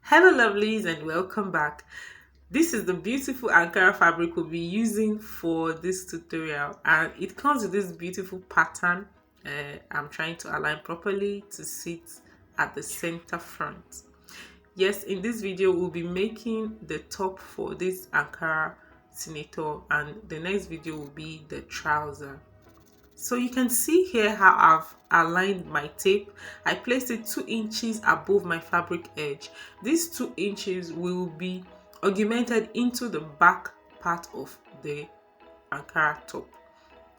Hello lovelies and welcome back. This is the beautiful Ankara fabric we'll be using for this tutorial, and it comes with this beautiful pattern. I'm trying to align properly to sit at the center front. Yes, in this video we'll be making the top for this Ankara Senator, and the next video will be the trouser. So you can see here how I've aligned my tape. I placed it 2 inches above my fabric edge. These 2 inches will be augmented into the back part of the Ankara top.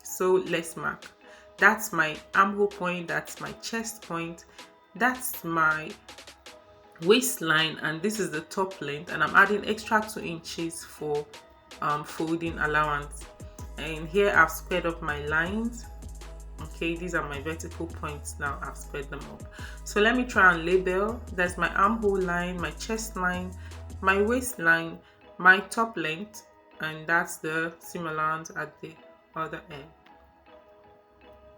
So let's mark. That's my armhole point, that's my chest point, that's my waistline, and this is the top length, and I'm adding extra 2 inches for folding allowance. And here I've squared up my lines. Okay, these are my vertical points. Now I've squared them up. So let me try and label. That's my armhole line, my chest line, my waistline, my top length, and that's the seam allowance at the other end.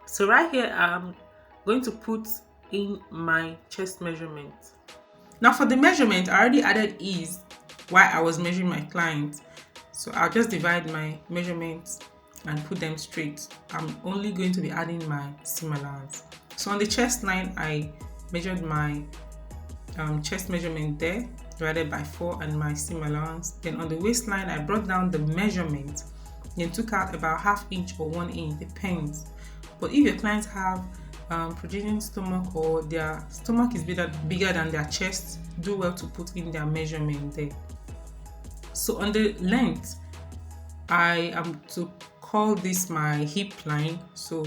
So right here I'm going to put in my chest measurement. Now for the measurement, I already added ease while I was measuring my client. So I'll just divide my measurements and put them straight. I'm only going to be adding my seam allowance. So on the chest line, I measured my chest measurement there, divided by 4, and my seam allowance. Then on the waistline, I brought down the measurement, then took out about ½ inch or 1 inch, depends. But if your clients have protruding stomach, or their stomach is bigger than their chest, do well to put in their measurement there. So on the length, I am to call this my hip line. So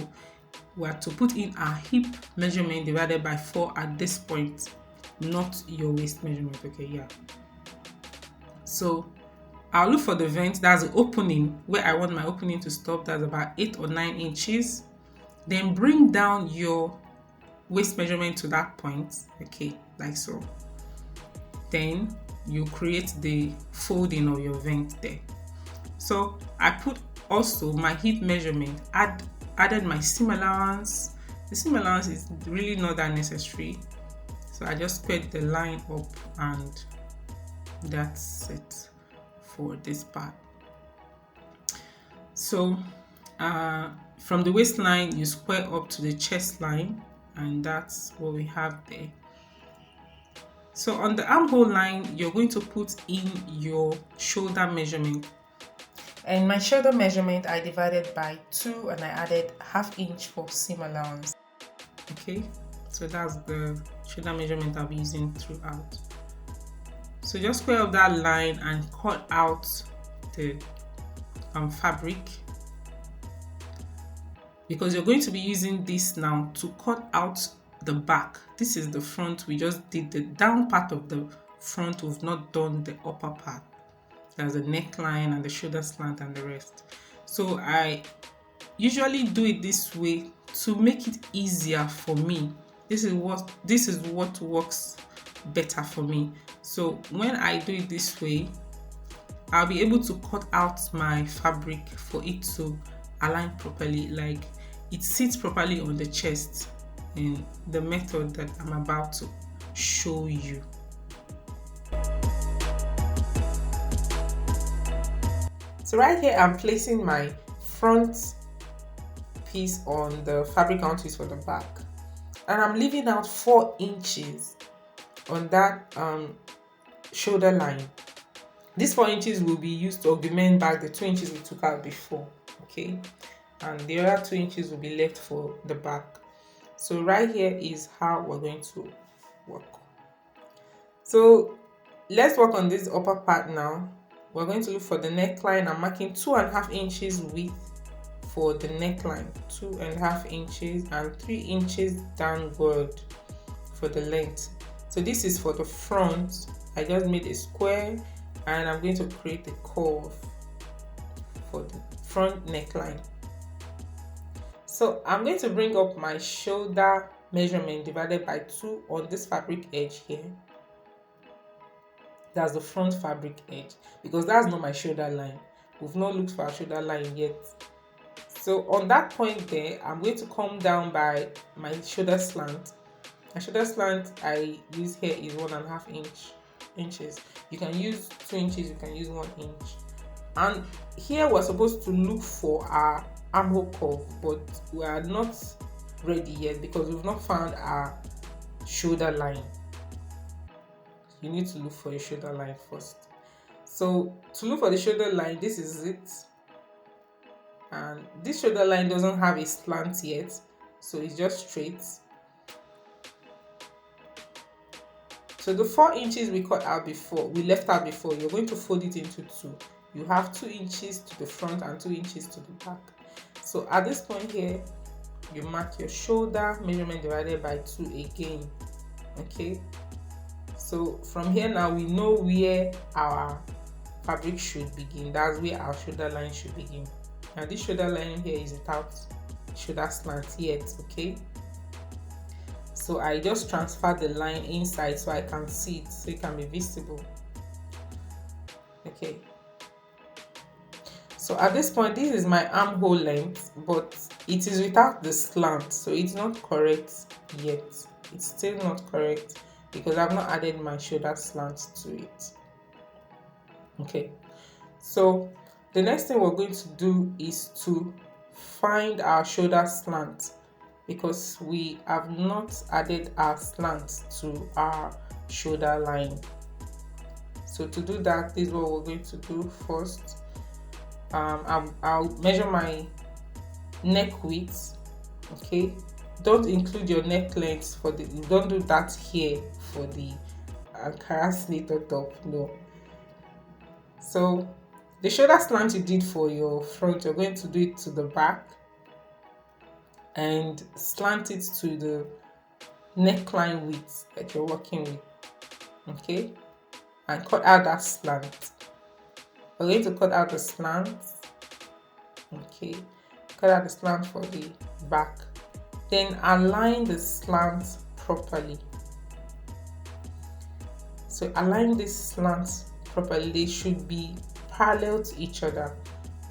we are to put in our hip measurement divided by 4 at this point, not your waist measurement. Okay, yeah. So I'll look for the vent, that's the opening where I want my opening to stop. That's about 8 or 9 inches. Then bring down your waist measurement to that point, okay, like so. Then you create the folding of your vent there. So I put also my hip measurement, added my seam allowance. The seam allowance is really not that necessary, so I just squared the line up, and that's it for this part. So from the waistline, you square up to the chest line, and that's what we have there. So on the armhole line, you're going to put in your shoulder measurement. And my shoulder measurement, I divided by 2, and I added ½ inch for seam allowance. Okay, so that's the shoulder measurement I'll be using throughout. So just square up that line and cut out the fabric, because you're going to be using this now to cut out the back. This is the front. We just did the down part of the front. We've not done the upper part. There's the neckline and the shoulder slant and the rest. So I usually do it this way to make it easier for me. This is what works better for me. So when I do it this way, I'll be able to cut out my fabric for it to align properly, like it sits properly on the chest in the method that I'm about to show you. So right here, I'm placing my front piece on the fabric I want to use for the back, and I'm leaving out 4 inches on that shoulder line. These 4 inches will be used to augment back the 2 inches we took out before, okay? And the other 2 inches will be left for the back. So right here is how we're going to work. So let's work on this upper part now. We're going to look for the neckline. I'm marking 2½ inches width for the neckline, 2½ inches, and 3 inches downward for the length. So this is for the front. I just made a square, and I'm going to create a curve for the front neckline. So I'm going to bring up my shoulder measurement divided by 2 on this fabric edge here. That's the front fabric edge, because that's not my shoulder line. We've not looked for our shoulder line yet. So on that point there, I'm going to come down by my shoulder slant. My shoulder slant I use here is 1½ inch. inches. You can use 2 inches, you can use 1 inch. And here we're supposed to look for our armhole curve, but we are not ready yet because we've not found our shoulder line. You need to look for your shoulder line first. So to look for the shoulder line, this is it. And this shoulder line doesn't have a slant yet, so it's just straight. So the 4 inches we cut out before, we left out before, you're going to fold it into 2. You have 2 inches to the front and 2 inches to the back. So at this point here, you mark your shoulder measurement divided by 2 again. Okay, so from here now we know where our fabric should begin. That's where our shoulder line should begin. Now this shoulder line here is without shoulder slant yet. Okay, so I just transfer the line inside so I can see it, so it can be visible. Okay, so at this point, this is my armhole length, but it is without the slant, so it's not correct yet. It's still not correct because I've not added my shoulder slant to it. Okay, so the next thing we're going to do is to find our shoulder slant, because we have not added our slant to our shoulder line. So to do that, this is what we're going to do first. I'll measure my neck width. Okay, don't include your neck length for the, don't do that here for the Ankara Senator top, no. So the shoulder slant you did for your front, you're going to do it to the back and slant it to the neckline width that you're working with. Okay, and cut out that slant. We're going to cut out the slant. Okay, cut out the slant for the back. Then align the slant properly. So align this slant properly. They should be parallel to each other.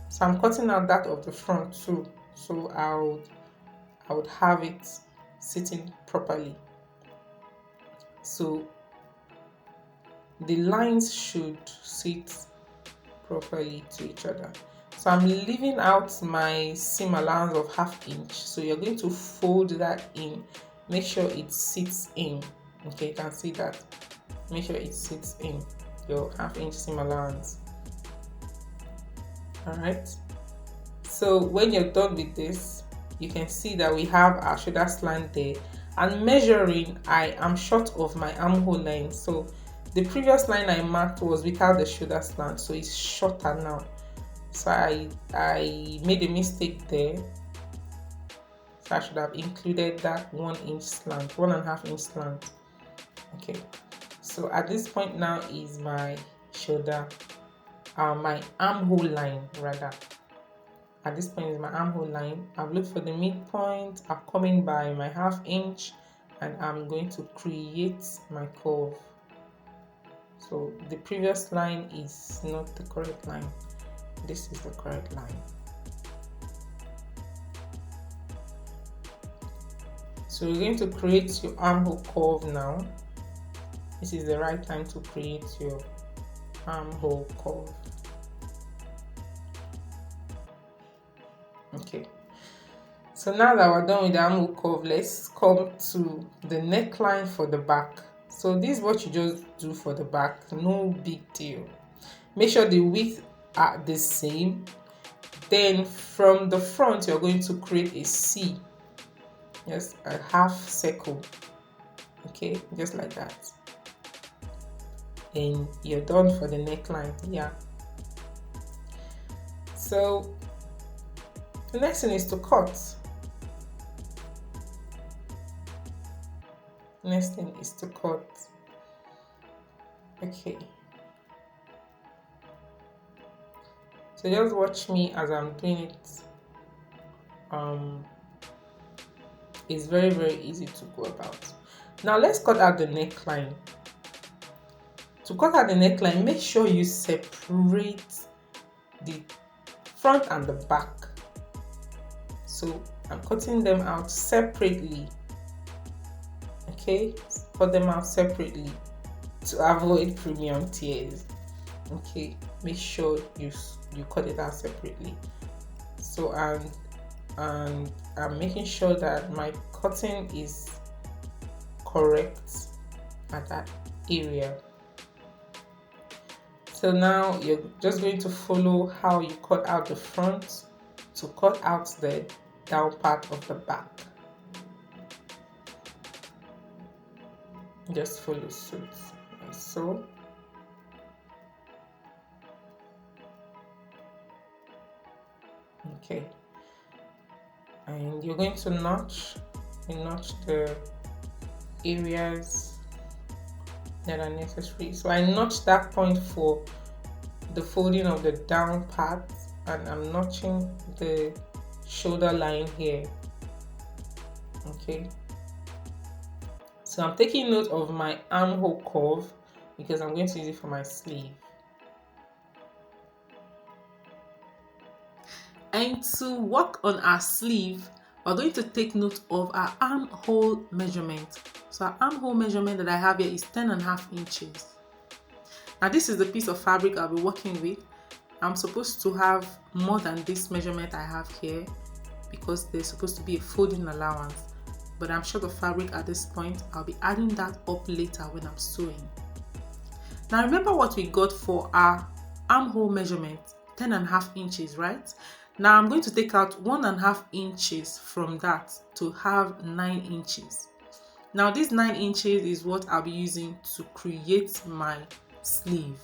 So I'm cutting out that of the front too. So I would have it sitting properly. So the lines should sit properly to each other. So I'm leaving out my seam allowance of 1/2 inch. So you're going to fold that in. Make sure it sits in. Okay, you can see that. Make sure it sits in your 1/2 inch seam allowance. Alright. So when you're done with this, you can see that we have our shoulder slant there. And measuring, I am short of my armhole line. So the previous line I marked was without the shoulder slant, so it's shorter now. So I made a mistake there. So I should have included that 1 inch slant, 1.5 inch slant. Okay. So at this point now is my shoulder, my armhole line rather. At this point is my armhole line. I've looked for the midpoint. I've come in by my 1/2 inch, and I'm going to create my curve. So the previous line is not the correct line. This is the correct line. So you're going to create your armhole curve now. This is the right time to create your armhole curve. Okay. So now that we're done with the armhole curve, let's come to the neckline for the back. So this is what you just do for the back, no big deal. Make sure the width are the same. Then from the front, you're going to create a C, just a 1/2 circle. Okay, just like that. And you're done for the neckline. Yeah. So the next thing is to cut. Next thing is to cut. Okay. So just watch me as I'm doing it. It's very, very easy to go about. Now let's cut out the neckline. To cut out the neckline, make sure you separate the front and the back. So I'm cutting them out separately. Okay, cut them out separately to avoid premium tears. Okay, make sure you cut it out separately. So and I'm making sure that my cutting is correct at that area. So now you're just going to follow how you cut out the front to cut out the down part of the back. Just follow suit like so. Okay, and you're going to notch the areas that are necessary. So I notched that point for the folding of the down part, and I'm notching the shoulder line here. Okay, so I'm taking note of my armhole curve because I'm going to use it for my sleeve. And to work on our sleeve, we're going to take note of our armhole measurement. So our armhole measurement that I have here is 10.5 inches. Now this is the piece of fabric I'll be working with. I'm supposed to have more than this measurement I have here because there's supposed to be a folding allowance. But I'm short of fabric at this point. I'll be adding that up later when I'm sewing. Now remember what we got for our armhole measurement, 10.5 inches, right? Now I'm going to take out 1.5 inches from that to have 9 inches. Now this 9 inches is what I'll be using to create my sleeve.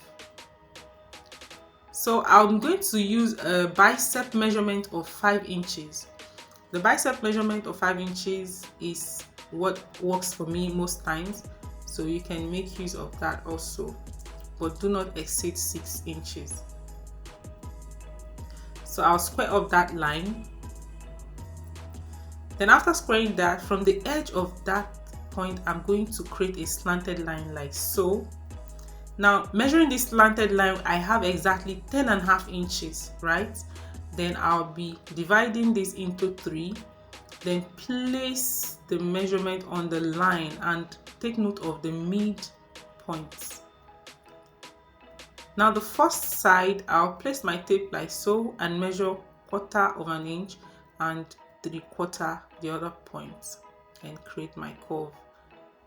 So I'm going to use a bicep measurement of 5 inches. The bicep measurement of 5 inches is what works for me most times, so you can make use of that also, but do not exceed 6 inches. So I'll square up that line. Then after squaring that, from the edge of that point, I'm going to create a slanted line like so. Now measuring this slanted line, I have exactly 10.5 inches, right? Then I'll be dividing this into 3, then place the measurement on the line and take note of the mid points. Now the first side, I'll place my tape like so and measure 1/4 inch and 3/4 the other point and create my curve.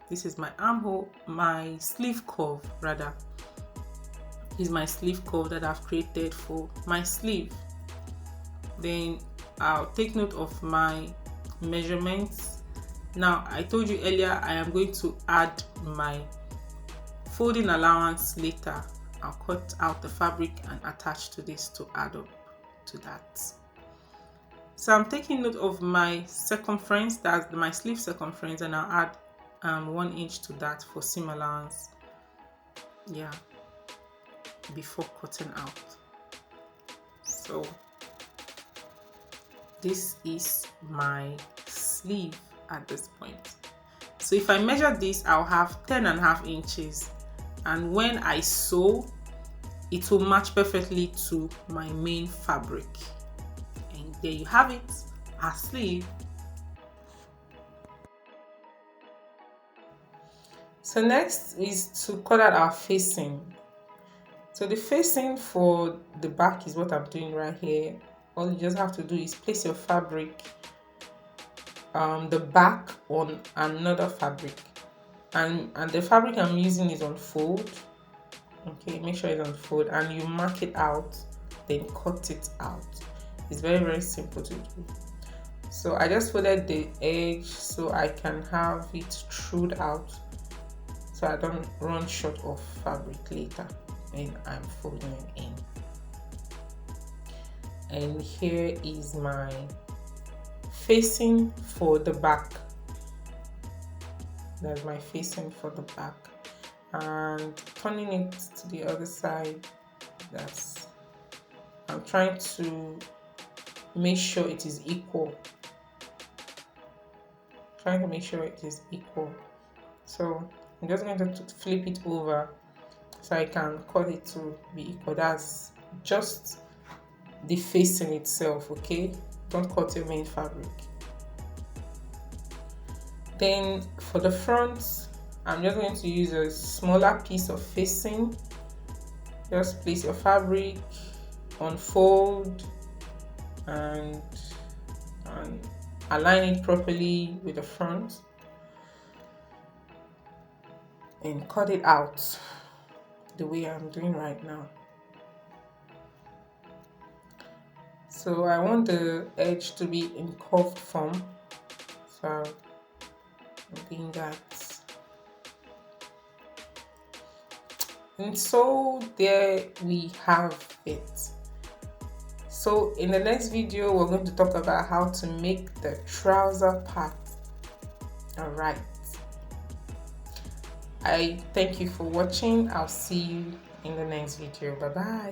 This is my armhole, my sleeve curve rather. This is my sleeve curve that I've created for my sleeve. Then I'll take note of my measurements. Now I told you earlier I am going to add my folding allowance later. I'll cut out the fabric and attach to this to add up to that. So I'm taking note of my circumference, that's my sleeve circumference, and I'll add 1 inch to that for seam allowance. Yeah, before cutting out. So this is my sleeve at this point. So if I measure this, I'll have 10.5 inches, and when I sew, it will match perfectly to my main fabric. And there you have it, our sleeve. So next is to cut out our facing. So the facing for the back is what I'm doing right here. All you just have to do is place your fabric, the back on another fabric, and the fabric I'm using is on fold. Okay, make sure it's on fold, and you mark it out, then cut it out. It's very, very simple to do. So I just folded the edge so I can have it trued out, so I don't run short of fabric later when I'm folding it in. And here is my facing for the back. That's my facing for the back, and turning it to the other side. I'm trying to make sure it is equal. So I'm just going to flip it over so I can cut it to be equal. That's just the facing itself, okay? Don't cut your main fabric. Then for the front, I'm just going to use a smaller piece of facing. Just place your fabric, unfold, and align it properly with the front, and cut it out the way I'm doing right now. So I want the edge to be in curved form, so I'm doing that. And so there we have it. So in the next video, we're going to talk about how to make the trouser part. All right. I thank you for watching. I'll see you in the next video. Bye bye.